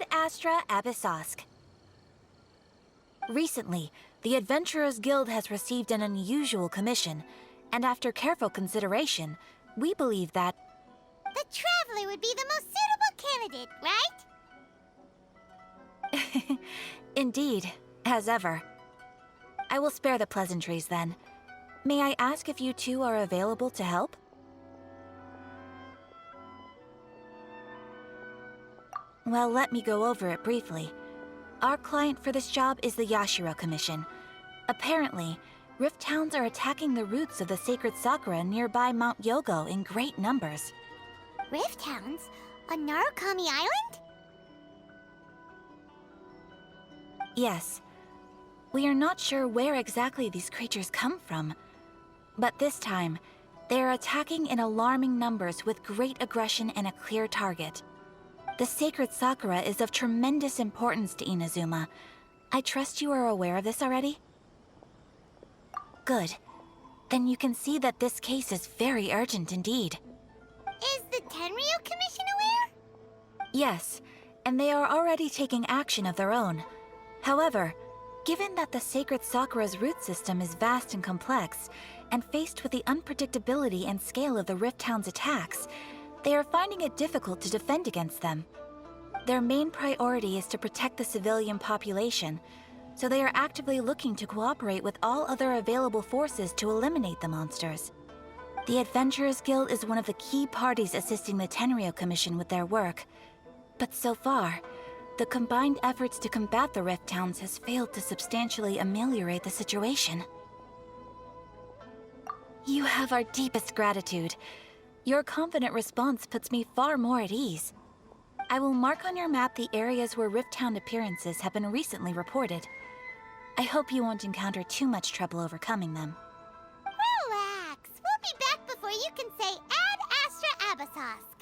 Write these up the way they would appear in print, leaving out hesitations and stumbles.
Ad Astra Abyssosk. Recently, the Adventurers Guild has received an unusual commission, and after careful consideration, we believe that... The Traveler would be the most suitable candidate, right? Indeed, as ever. I will spare the pleasantries then. May I ask if you two are available to help? Well, let me go over it briefly. Our client for this job is the Yashiro Commission. Apparently, Rift Towns are attacking the roots of the sacred sakura nearby Mount Yogo in great numbers. Rift Towns? On Narukami Island? Yes. We are not sure where exactly these creatures come from. But this time, they are attacking in alarming numbers with great aggression and a clear target. The sacred sakura is of tremendous importance to Inazuma. I trust you are aware of this already? Good. Then you can see that this case is very urgent indeed. Is the Tenryo Commission aware? Yes, and they are already taking action of their own. However, given that the sacred sakura's root system is vast and complex, and faced with the unpredictability and scale of the Rift Town's attacks, they are finding it difficult to defend against them. Their main priority is to protect the civilian population, so they are actively looking to cooperate with all other available forces to eliminate the monsters. The Adventurers Guild is one of the key parties assisting the Tenryo Commission with their work. But so far, the combined efforts to combat the Rift Towns has failed to substantially ameliorate the situation. You have our deepest gratitude. Your confident response puts me far more at ease. I will mark on your map the areas where Rift Town appearances have been recently reported. I hope you won't encounter too much trouble overcoming them. Relax. We'll be back before you can say Ad Astra Abyssosk.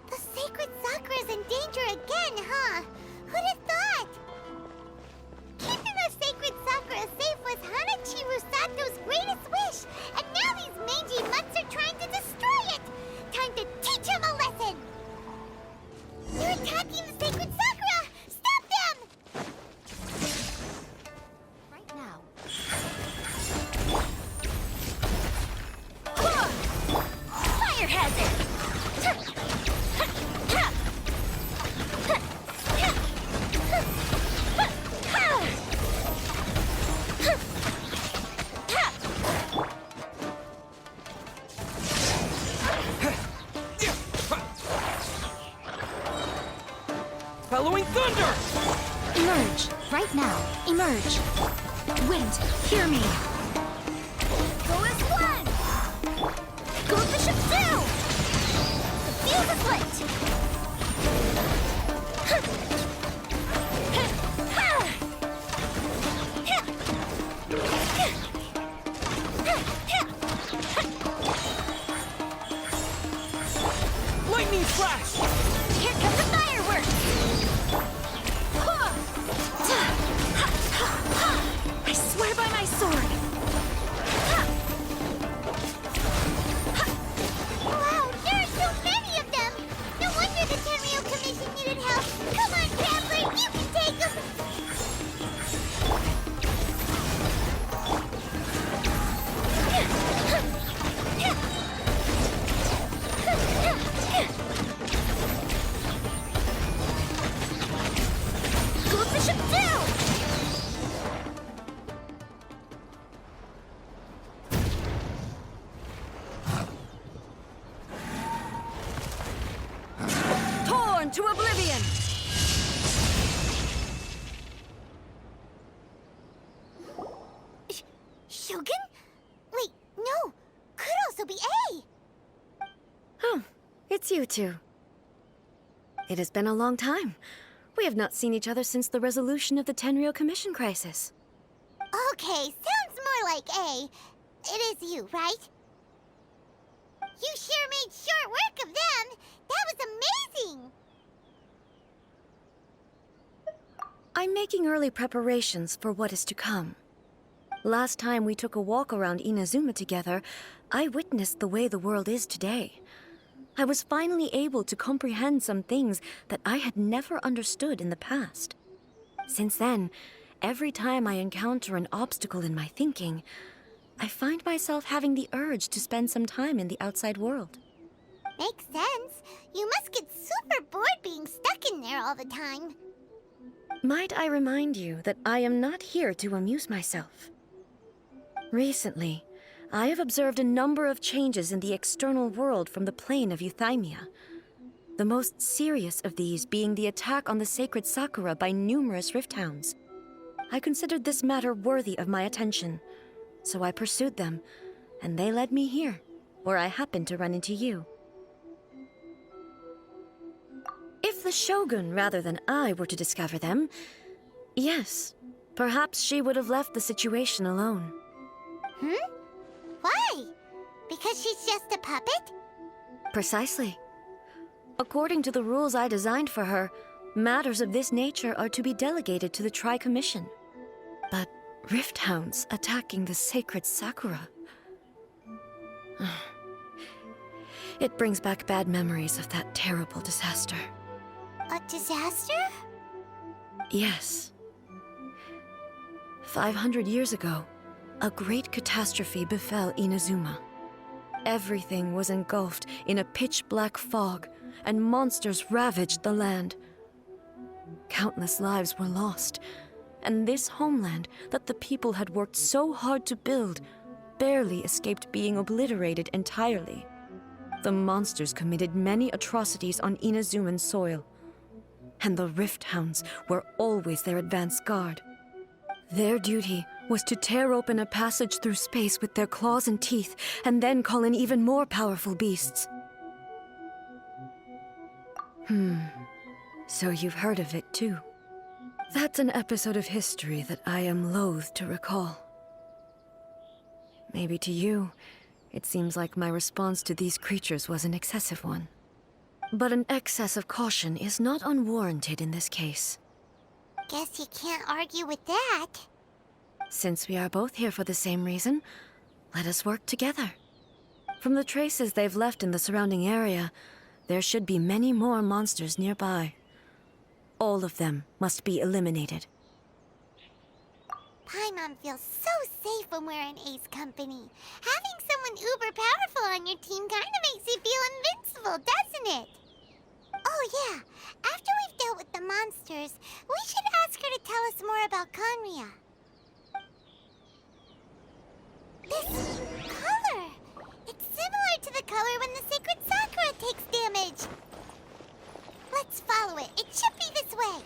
The sacred sakura's in danger again, huh? Who'd have thought? Keeping the sacred sakura safe was Hanachiru Sato's greatest wish, and now these mangy mutts are trying to destroy it! Time to teach him a lesson! They're attacking the sacred sakura! Stop them! Right now. Fire hazard! Bellowing thunder! Emerge! Right now! Emerge! Wind, hear me! Go as one! Go Bishop 2! The field is lit! Lightning flash! Here comes the fireworks! I swear by my sword! Wow, there are so many of them! No wonder the Tenryo Commission needed help! Come on, Camper, you can take them! Go Bishop 2! Torn to oblivion! Shogun? Wait, no! Could also be A! Oh, it's you two. It has been a long time. We have not seen each other since the resolution of the Tenryo Commission crisis. Okay, sounds more like A. It is you, right? You sure made short work of them! That was amazing! I'm making early preparations for what is to come. Last time we took a walk around Inazuma together, I witnessed the way the world is today. I was finally able to comprehend some things that I had never understood in the past. Since then, every time I encounter an obstacle in my thinking, I find myself having the urge to spend some time in the outside world. Makes sense. You must get super bored being stuck in there all the time. Might I remind you that I am not here to amuse myself? Recently, I have observed a number of changes in the external world from the plane of Euthymia. The most serious of these being the attack on the sacred Sakura by numerous rift hounds. I considered this matter worthy of my attention, so I pursued them, and they led me here, where I happened to run into you. If the Shogun rather than I were to discover them, yes, perhaps she would have left the situation alone. Why? Because she's just a puppet? Precisely. According to the rules I designed for her, matters of this nature are to be delegated to the Tri-Commission. But rift hounds attacking the sacred Sakura... It brings back bad memories of that terrible disaster. A disaster? Yes. 500 years ago, a great catastrophe befell Inazuma. Everything was engulfed in a pitch-black fog, and monsters ravaged the land. Countless lives were lost, and this homeland that the people had worked so hard to build barely escaped being obliterated entirely. The monsters committed many atrocities on Inazuman soil, and the Rift Hounds were always their advance guard. Their duty was to tear open a passage through space with their claws and teeth, and then call in even more powerful beasts. So you've heard of it too. That's an episode of history that I am loath to recall. Maybe to you, it seems like my response to these creatures was an excessive one. But an excess of caution is not unwarranted in this case. Guess you can't argue with that. Since we are both here for the same reason, let us work together. From the traces they've left in the surrounding area, there should be many more monsters nearby. All of them must be eliminated. Paimon feels so safe when we're in Ace company. Having someone uber powerful on your team kinda makes you feel invincible, doesn't it? Oh yeah, after we've dealt with the monsters, we should ask her to tell us more about Conria. This color! It's similar to the color when the sacred Sakura takes damage. Let's follow it. It should be this way.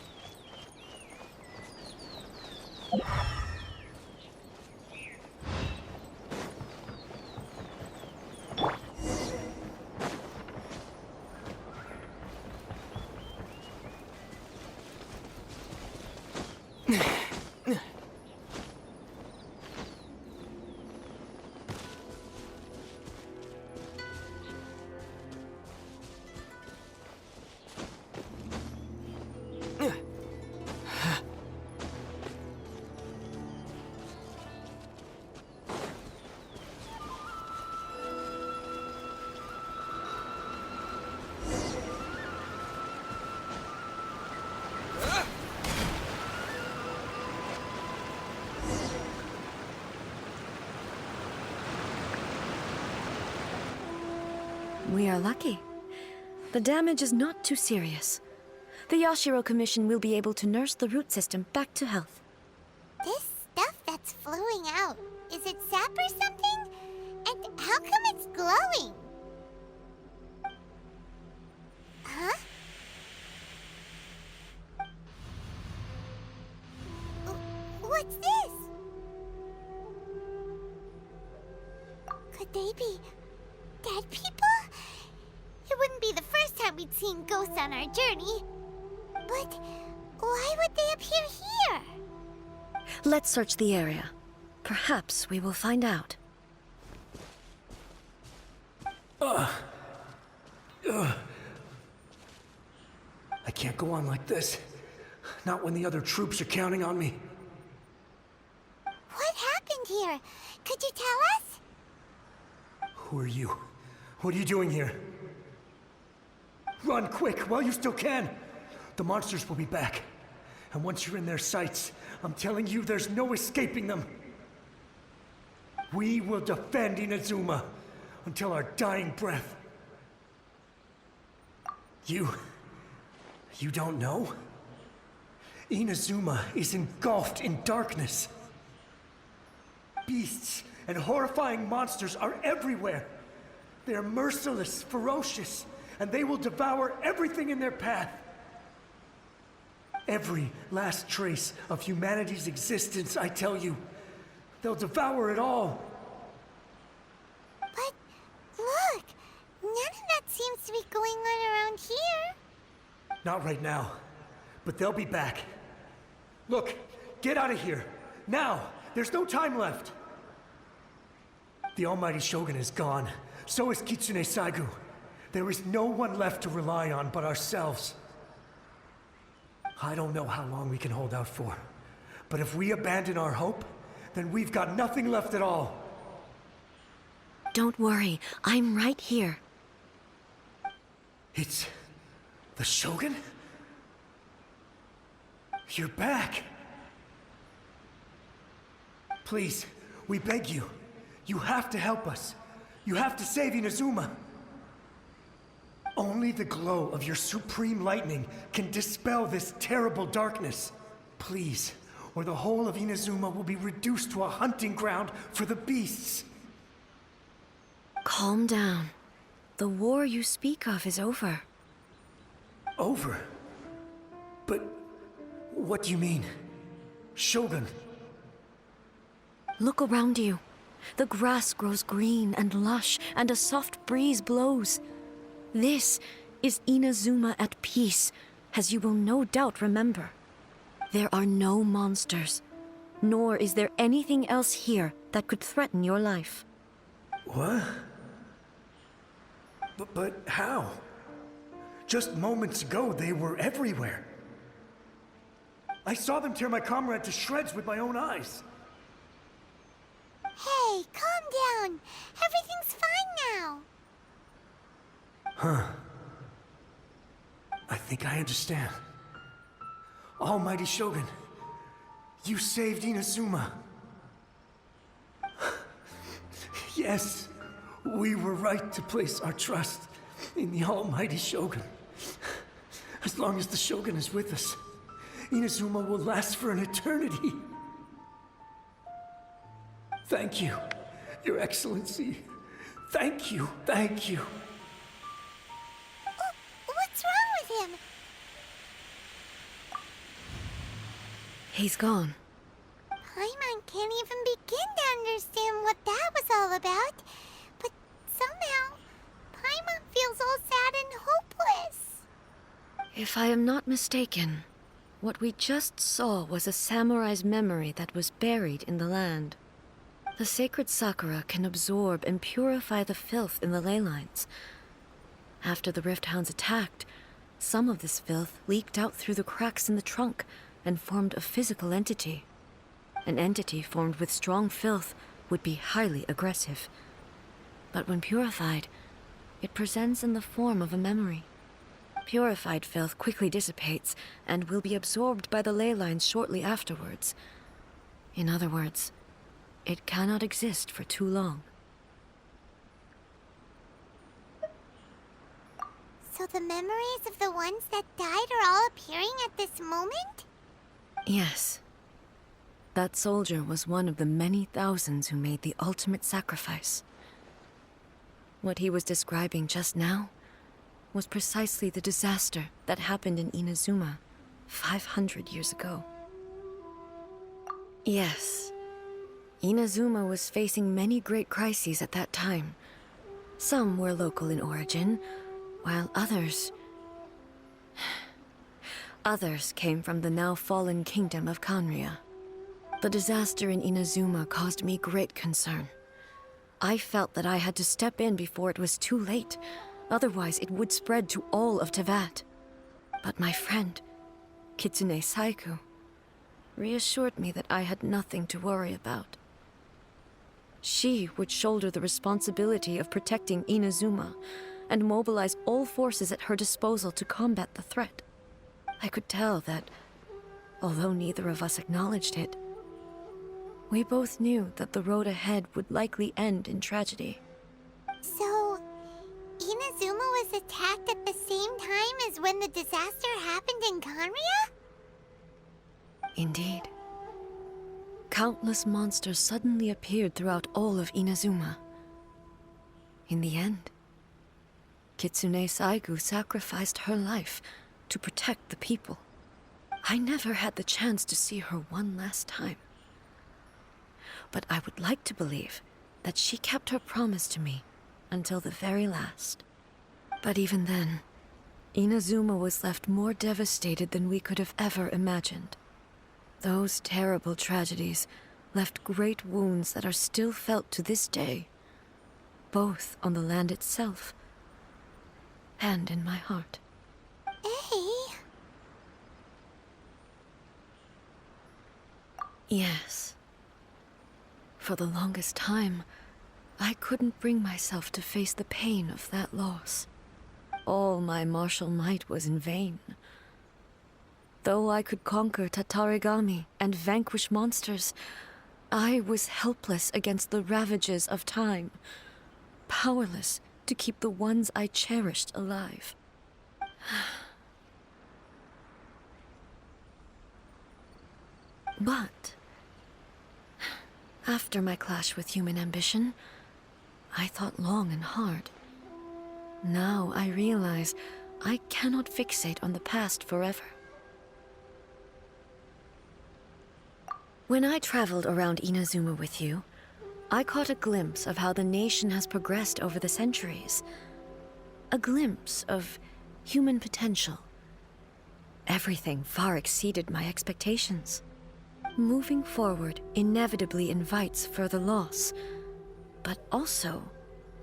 We are lucky. The damage is not too serious. The Yashiro Commission will be able to nurse the root system back to health. This stuff that's flowing out, is it sap or something? And how come it's glowing? Huh? What's this? Could they be dead people? It wouldn't be the first time we'd seen ghosts on our journey. But why would they appear here? Let's search the area. Perhaps we will find out. I can't go on like this. Not when the other troops are counting on me. What happened here? Could you tell us? Who are you? What are you doing here? Run quick while you still can! The monsters will be back. And once you're in their sights, I'm telling you there's no escaping them. We will defend Inazuma until our dying breath. You don't know? Inazuma is engulfed in darkness. Beasts and horrifying monsters are everywhere. They are merciless, ferocious, and they will devour everything in their path. Every last trace of humanity's existence, I tell you. They'll devour it all. But look, none of that seems to be going on around here. Not right now, but they'll be back. Look, get out of here. Now! There's no time left! The Almighty Shogun is gone. So is Kitsune Saigu. There is no one left to rely on but ourselves. I don't know how long we can hold out for. But if we abandon our hope, then we've got nothing left at all. Don't worry, I'm right here. It's... the Shogun? You're back! Please, we beg you. You have to help us. You have to save Inazuma. Only the glow of your supreme lightning can dispel this terrible darkness. Please, or the whole of Inazuma will be reduced to a hunting ground for the beasts. Calm down. The war you speak of is over. Over? But what do you mean? Shogun? Look around you. The grass grows green and lush, and a soft breeze blows. This is Inazuma at peace, as you will no doubt remember. There are no monsters, nor is there anything else here that could threaten your life. What? But how? Just moments ago, they were everywhere. I saw them tear my comrade to shreds with my own eyes. Hey, calm down. Everything's fine now. Huh. I think I understand. Almighty Shogun, you saved Inazuma. Yes, we were right to place our trust in the Almighty Shogun. As long as the Shogun is with us, Inazuma will last for an eternity. Thank you, Your Excellency. Thank you, thank you. What's wrong with him? He's gone. Paimon can't even begin to understand what that was all about. But somehow, Paimon feels all sad and hopeless. If I am not mistaken, what we just saw was a samurai's memory that was buried in the land. The sacred sakura can absorb and purify the filth in the ley lines. After the Rift Hounds attacked, some of this filth leaked out through the cracks in the trunk and formed a physical entity. An entity formed with strong filth would be highly aggressive. But when purified, it presents in the form of a memory. Purified filth quickly dissipates and will be absorbed by the ley lines shortly afterwards. In other words, it cannot exist for too long. So the memories of the ones that died are all appearing at this moment? Yes. That soldier was one of the many thousands who made the ultimate sacrifice. What he was describing just now was precisely the disaster that happened in Inazuma 500 years ago. Yes. Inazuma was facing many great crises at that time. Some were local in origin, while others came from the now fallen kingdom of Kanria. The disaster in Inazuma caused me great concern. I felt that I had to step in before it was too late, otherwise it would spread to all of Tevat. But my friend, Kitsune Saigu, reassured me that I had nothing to worry about. She would shoulder the responsibility of protecting Inazuma and mobilize all forces at her disposal to combat the threat. I could tell that, although neither of us acknowledged it, we both knew that the road ahead would likely end in tragedy. So, Inazuma was attacked at the same time as when the disaster happened in Conria? Indeed. Countless monsters suddenly appeared throughout all of Inazuma. In the end, Kitsune Saigu sacrificed her life to protect the people. I never had the chance to see her one last time. But I would like to believe that she kept her promise to me until the very last. But even then, Inazuma was left more devastated than we could have ever imagined. Those terrible tragedies left great wounds that are still felt to this day, both on the land itself and in my heart. Hey. Yes. For the longest time, I couldn't bring myself to face the pain of that loss. All my martial might was in vain. Though I could conquer Tatarigami and vanquish monsters, I was helpless against the ravages of time, powerless to keep the ones I cherished alive. But after my clash with human ambition, I thought long and hard. Now I realize I cannot fixate on the past forever. When I traveled around Inazuma with you, I caught a glimpse of how the nation has progressed over the centuries. A glimpse of human potential. Everything far exceeded my expectations. Moving forward inevitably invites further loss, but also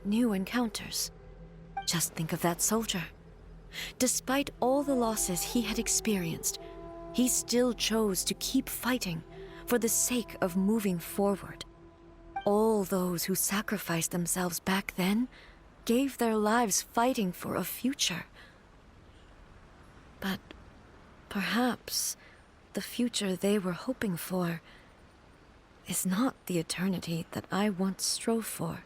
new encounters. Just think of that soldier. Despite all the losses he had experienced, he still chose to keep fighting for the sake of moving forward. All those who sacrificed themselves back then gave their lives fighting for a future. But perhaps the future they were hoping for is not the eternity that I once strove for.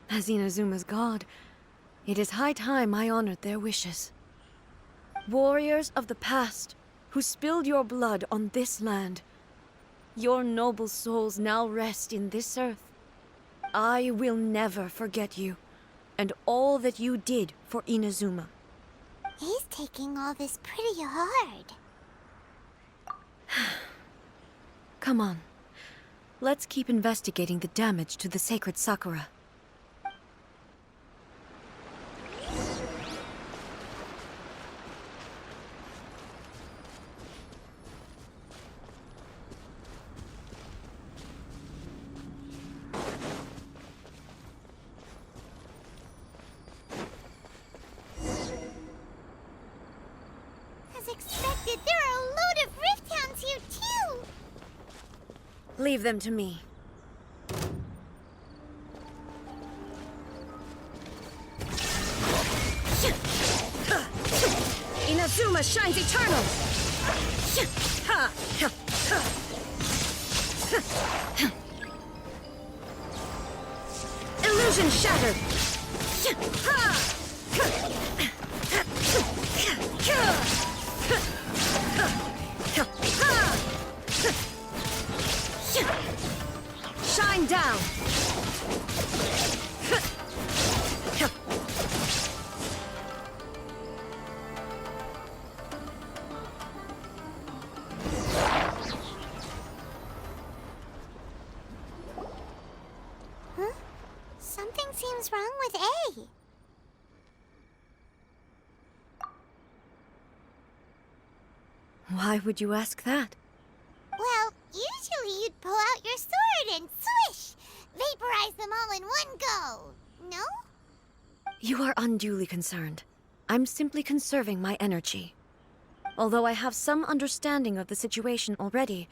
As Inazuma's god, it is high time I honored their wishes. Warriors of the past, who spilled your blood on this land, your noble souls now rest in this earth. I will never forget you, and all that you did for Inazuma. He's taking all this pretty hard. Come on. Let's keep investigating the damage to the sacred Sakura. As expected, there are a load of Rift Hounds here too! Leave them to me. Inazuma shines eternal! Illusion shattered! Shine down! Huh? Something seems wrong with A. Why would you ask that? Well, usually you'd pull out your sword and swish! Vaporize them all in one go! No? You are unduly concerned. I'm simply conserving my energy. Although I have some understanding of the situation already,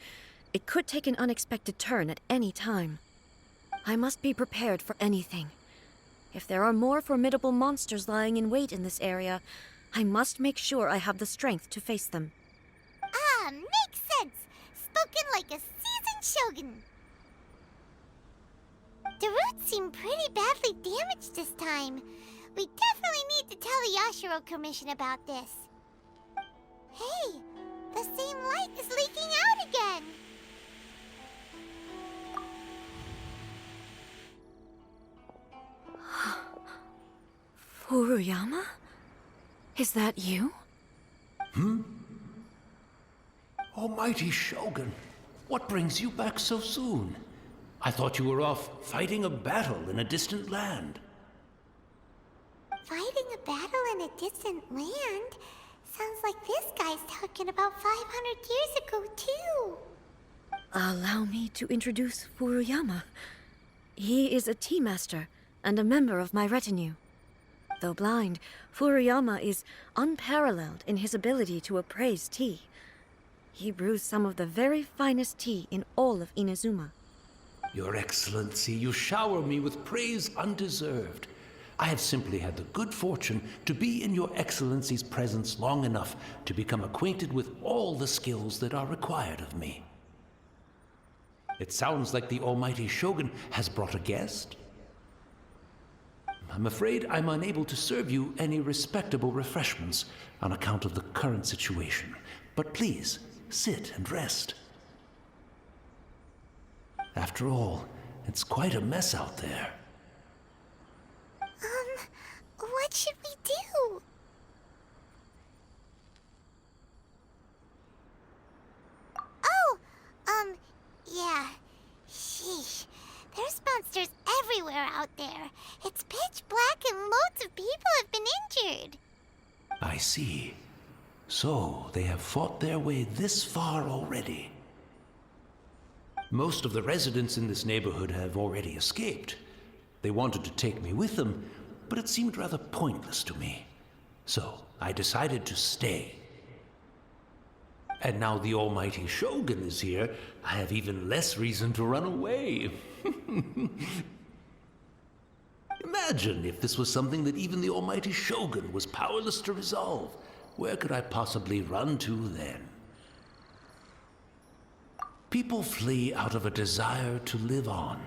It could take an unexpected turn at any time. I must be prepared for anything. If there are more formidable monsters lying in wait in this area, I must make sure I have the strength to face them. Ah, makes sense. Spoken like a seasoned shogun. The roots seem pretty badly damaged this time. We definitely need to tell the Yashiro Commission about this. Hey, the same light is leaking out again. Furuyama? Is that you? Almighty Shogun, what brings you back so soon? I thought you were off fighting a battle in a distant land. Fighting a battle in a distant land? Sounds like this guy's talking about 500 years ago, too. Allow me to introduce Furuyama. He is a tea master and a member of my retinue. Though blind, Furuyama is unparalleled in his ability to appraise tea. He brews some of the very finest tea in all of Inazuma. Your Excellency, you shower me with praise undeserved. I have simply had the good fortune to be in Your Excellency's presence long enough to become acquainted with all the skills that are required of me. It sounds like the Almighty Shogun has brought a guest. I'm afraid I'm unable to serve you any respectable refreshments on account of the current situation. But please, sit and rest. After all, it's quite a mess out there. What should we do? Oh, yeah. Sheesh. There's monsters everywhere out there. It's pitch black and loads of people have been injured. I see. So, they have fought their way this far already. Most of the residents in this neighborhood have already escaped. They wanted to take me with them, but it seemed rather pointless to me. So, I decided to stay. And now the Almighty Shogun is here, I have even less reason to run away. Imagine if this was something that even the Almighty Shogun was powerless to resolve. Where could I possibly run to then? People flee out of a desire to live on,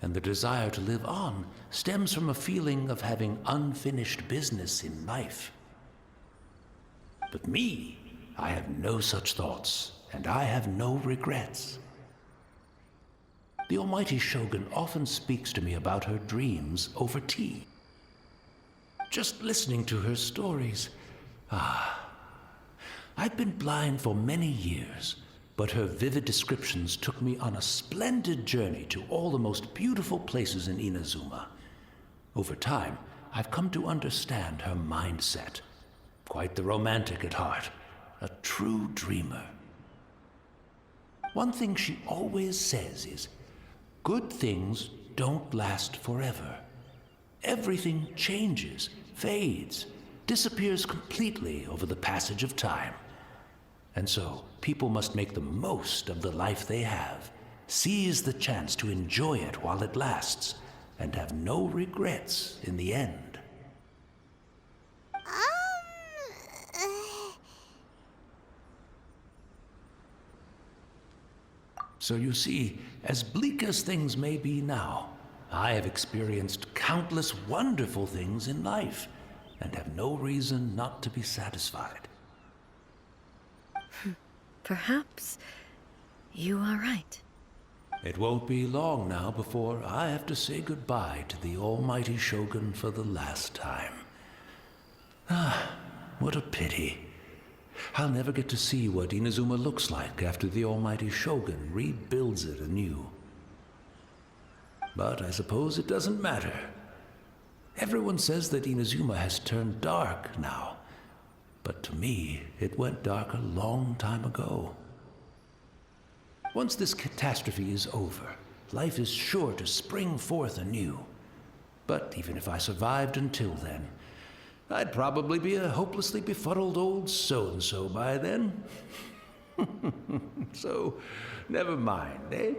and the desire to live on stems from a feeling of having unfinished business in life. But me, I have no such thoughts, and I have no regrets. The Almighty Shogun often speaks to me about her dreams over tea. Just listening to her stories, I've been blind for many years, but her vivid descriptions took me on a splendid journey to all the most beautiful places in Inazuma. Over time, I've come to understand her mindset. Quite the romantic at heart, a true dreamer. One thing she always says is, good things don't last forever. Everything changes, fades, disappears completely over the passage of time. And so, people must make the most of the life they have, seize the chance to enjoy it while it lasts, and have no regrets in the end. So you see, as bleak as things may be now, I have experienced countless wonderful things in life, and have no reason not to be satisfied. Perhaps you are right. It won't be long now before I have to say goodbye to the Almighty Shogun for the last time. What a pity. I'll never get to see what Inazuma looks like after the Almighty Shogun rebuilds it anew. But I suppose it doesn't matter. Everyone says that Inazuma has turned dark now. But to me, it went dark a long time ago. Once this catastrophe is over, life is sure to spring forth anew. But even if I survived until then, I'd probably be a hopelessly befuddled old so-and-so by then. So, never mind, eh?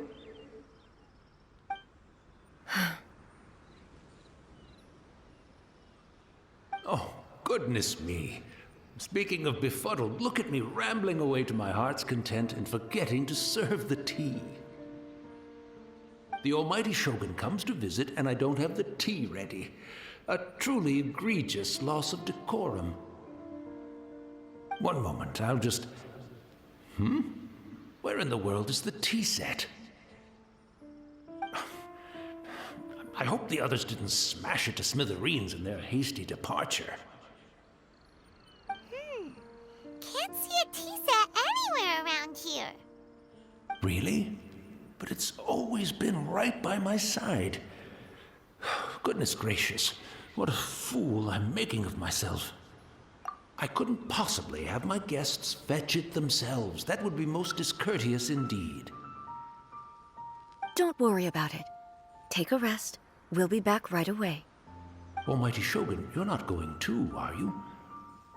Oh, goodness me. Speaking of befuddled, look at me rambling away to my heart's content and forgetting to serve the tea. The almighty Shogun comes to visit and I don't have the tea ready. A truly egregious loss of decorum. One moment, I'll just... Where in the world is the tea set? I hope the others didn't smash it to smithereens in their hasty departure. Can't see a tea set anywhere around here. Really? But it's always been right by my side. Goodness gracious, what a fool I'm making of myself. I couldn't possibly have my guests fetch it themselves. That would be most discourteous indeed. Don't worry about it. Take a rest. We'll be back right away. Almighty Shogun, you're not going too, are you?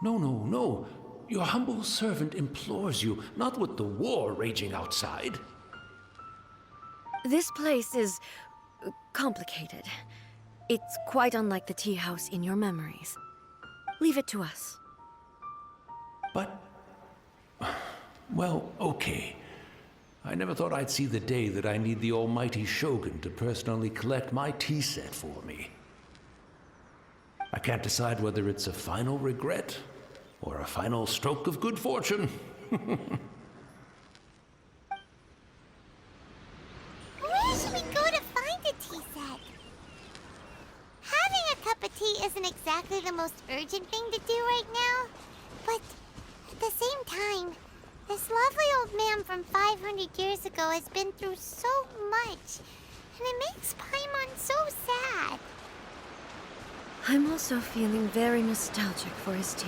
No, no, no. Your humble servant implores you, not with the war raging outside. This place is complicated. It's quite unlike the tea house in your memories. Leave it to us. But... well, okay. I never thought I'd see the day that I need the almighty Shogun to personally collect my tea set for me. I can't decide whether it's a final regret or a final stroke of good fortune. Where should we go to find a tea set? Having a cup of tea isn't exactly the most urgent thing to do right now, but at the same time, this lovely old man from 500 years ago has been through so much, and it makes Paimon so sad. I'm also feeling very nostalgic for his tea.